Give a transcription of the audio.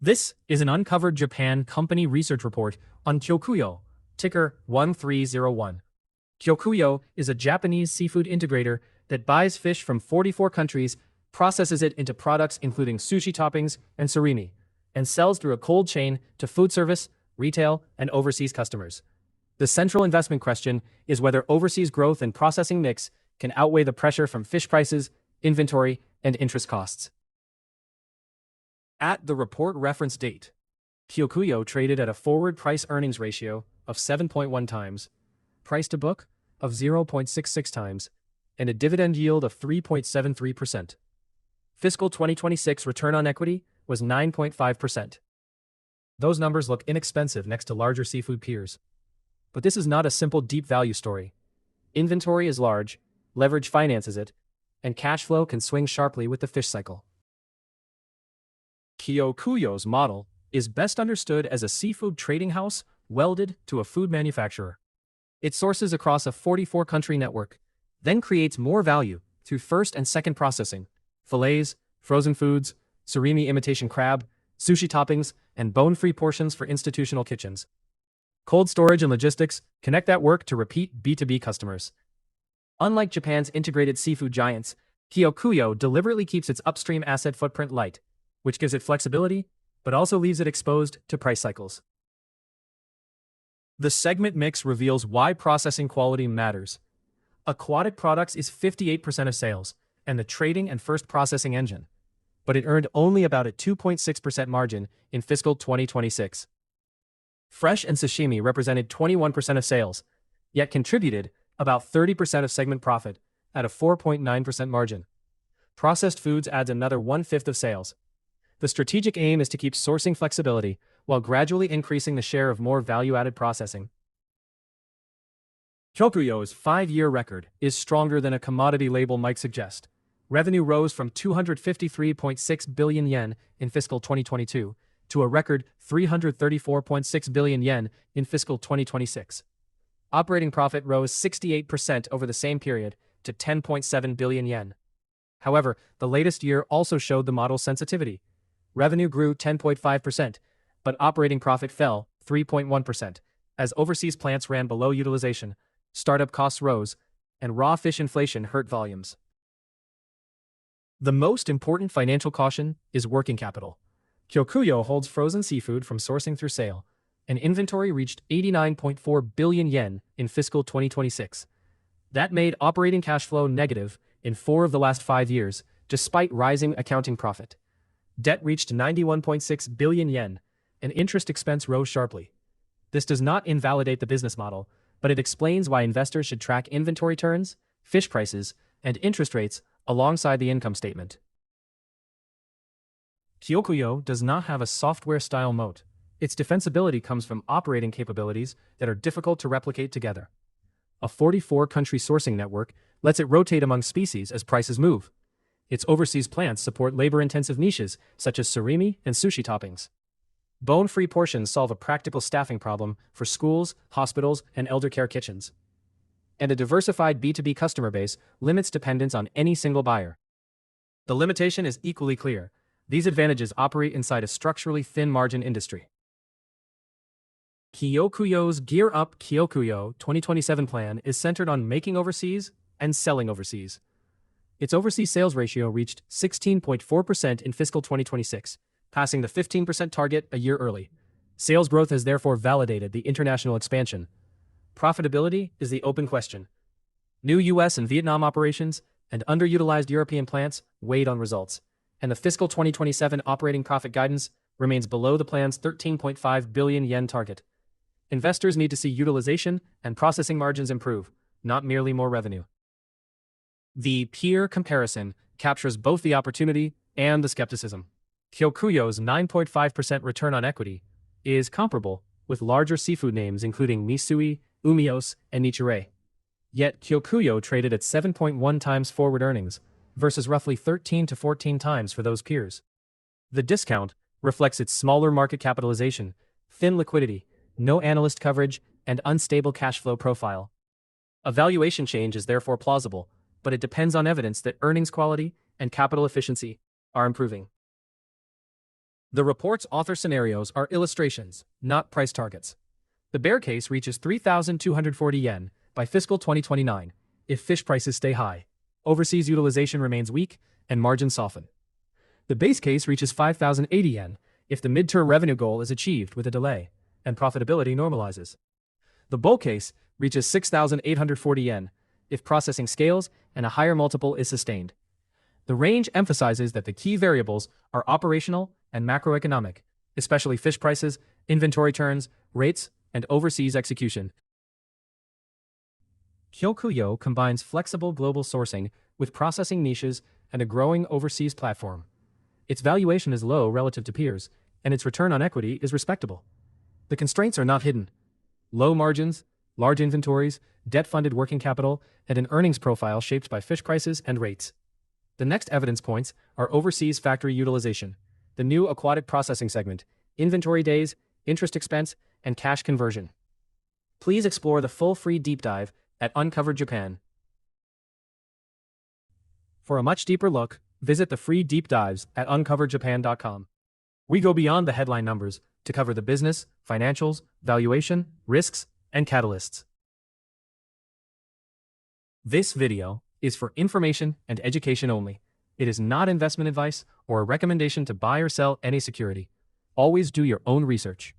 This is an Uncovered Japan company research report on Kyokuyo, ticker 1301. Kyokuyo is a Japanese seafood integrator that buys fish from 44 countries, processes it into products including sushi toppings and surimi, and sells through a cold chain to food service, retail, and overseas customers. The central investment question is whether overseas growth and processing mix can outweigh the pressure from fish prices, inventory, and interest costs. At the report reference date, Kyokuyo traded at a forward price-earnings ratio of 7.1 times, price to book of 0.66 times, and a dividend yield of 3.73%. Fiscal 2026 return on equity was 9.5%. Those numbers look inexpensive next to larger seafood peers. But this is not a simple deep value story. Inventory is large, leverage finances it, and cash flow can swing sharply with the fish cycle. Kyokuyo's model is best understood as a seafood trading house welded to a food manufacturer. It sources across a 44-country network, then creates more value through first and second processing, fillets, frozen foods, surimi imitation crab, sushi toppings, and bone-free portions for institutional kitchens. Cold storage and logistics connect that work to repeat B2B customers. Unlike Japan's integrated seafood giants, Kyokuyo deliberately keeps its upstream asset footprint light, which gives it flexibility, but also leaves it exposed to price cycles. The segment mix reveals why processing quality matters. Aquatic products is 58% of sales, and the trading and first processing engine, but it earned only about a 2.6% margin in fiscal 2026. Fresh and sashimi represented 21% of sales, yet contributed about 30% of segment profit at a 4.9% margin. Processed foods adds another 1/5 of sales. The strategic aim is to keep sourcing flexibility while gradually increasing the share of more value-added processing. Kyokuyo's 5-year record is stronger than a commodity label might suggest. Revenue rose from 253.6 billion yen in fiscal 2022 to a record 334.6 billion yen in fiscal 2026. Operating profit rose 68% over the same period to 10.7 billion yen. However, the latest year also showed the model's sensitivity. Revenue grew 10.5%, but operating profit fell 3.1%, as overseas plants ran below utilization, startup costs rose, and raw fish inflation hurt volumes. The most important financial caution is working capital. Kyokuyo holds frozen seafood from sourcing through sale, and inventory reached 89.4 billion yen in fiscal 2026. That made operating cash flow negative in 4 of the last 5 years, despite rising accounting profit. Debt reached 91.6 billion yen, and interest expense rose sharply. This does not invalidate the business model, but it explains why investors should track inventory turns, fish prices, and interest rates alongside the income statement. Kyokuyo does not have a software-style moat. Its defensibility comes from operating capabilities that are difficult to replicate together. A 44-country sourcing network lets it rotate among species as prices move. Its overseas plants support labor-intensive niches such as surimi and sushi toppings. Bone-free portions solve a practical staffing problem for schools, hospitals, and elder care kitchens. And a diversified B2B customer base limits dependence on any single buyer. The limitation is equally clear. These advantages operate inside a structurally thin margin industry. Kyokuyo's Gear Up Kyokuyo 2027 plan is centered on making overseas and selling overseas. Its overseas sales ratio reached 16.4% in fiscal 2026, passing the 15% target a year early. Sales growth has therefore validated the international expansion. Profitability is the open question. New US and Vietnam operations and underutilized European plants weighed on results, and the fiscal 2027 operating profit guidance remains below the plan's 13.5 billion yen target. Investors need to see utilization and processing margins improve, not merely more revenue. The peer comparison captures both the opportunity and the skepticism. Kyokuyo's 9.5% return on equity is comparable with larger seafood names including Misui, Umios, and Nichirei. Yet Kyokuyo traded at 7.1 times forward earnings versus roughly 13 to 14 times for those peers. The discount reflects its smaller market capitalization, thin liquidity, no analyst coverage, and unstable cash flow profile. A valuation change is therefore plausible, but it depends on evidence that earnings quality and capital efficiency are improving. The report's author scenarios are illustrations, not price targets. The bear case reaches 3,240 yen by fiscal 2029 if fish prices stay high, overseas utilization remains weak, and margins soften. The base case reaches 5,080 yen if the midterm revenue goal is achieved with a delay, and profitability normalizes. The bull case reaches 6,840 yen if processing scales and a higher multiple is sustained. The range emphasizes that the key variables are operational and macroeconomic, especially fish prices, inventory turns, rates, and overseas execution. Kyokuyo combines flexible global sourcing with processing niches and a growing overseas platform. Its valuation is low relative to peers, and its return on equity is respectable. The constraints are not hidden. Low margins, large inventories, debt-funded working capital, and an earnings profile shaped by fish prices and rates. The next evidence points are overseas factory utilization, the new aquatic processing segment, inventory days, interest expense, and cash conversion. Please explore the full free deep dive at Uncovered Japan. For a much deeper look, visit the free deep dives at uncoveredjapan.com. We go beyond the headline numbers to cover the business, financials, valuation, risks, and catalysts. This video is for information and education only. It is not investment advice or a recommendation to buy or sell any security. Always do your own research.